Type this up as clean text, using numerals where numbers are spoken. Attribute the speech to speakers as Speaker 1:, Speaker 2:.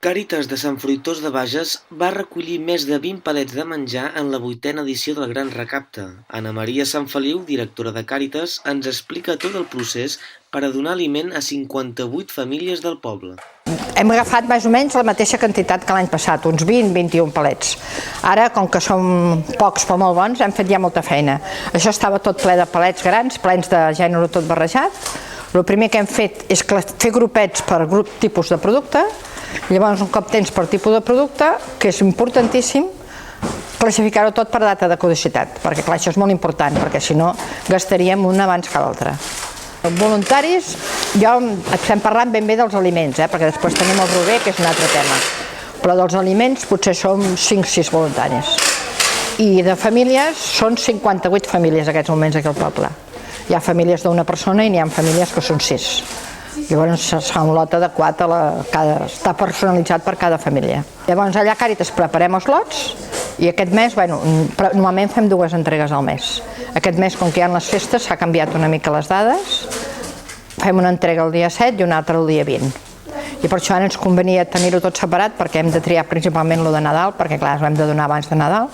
Speaker 1: Càritas de Sant Fruitós de Bages va recollir més de 20 palets de menjar en la 8a edició del Gran Recapte. Anna Maria Sanfeliu, directora de Càritas, ens explica tot el procés per a donar aliment a 58 famílies del poble.
Speaker 2: Hem agafat més o menys la mateixa quantitat que l'any passat, uns 20-21 palets. Ara, com que som pocs però molt bons, hem fet ja molta feina. Això estava tot ple de palets grans, plens de gènere tot barrejat. El primer que hem fet és fer grupets per tipus de producte. Llavors, un cop tens per tipus de producte, que és importantíssim, classificar-ho tot per data de caducitat, perquè clar, això és molt important, perquè si no gastaríem un abans que l'altre. Voluntaris, estem parlant ben bé dels aliments, perquè després tenim el rober, que és un altre tema, però dels aliments potser som 5-6 voluntaris. I de famílies, són 58 famílies en aquests moments aquí al poble. Hi ha famílies d'una persona i n'hi ha famílies que són 6. Llavors es fa un lot adequat, està personalitzat per cada família. Llavors allà a Càritas preparem els lots i aquest mes, normalment fem 2 entregues al mes. Aquest mes, com que hi ha les festes, s'ha canviat una mica les dades. Fem una entrega el dia 7 i una altra el dia 20. I per això ara ens convenia tenir-ho tot separat perquè hem de triar principalment lo de Nadal, perquè clar, ho hem de donar abans de Nadal.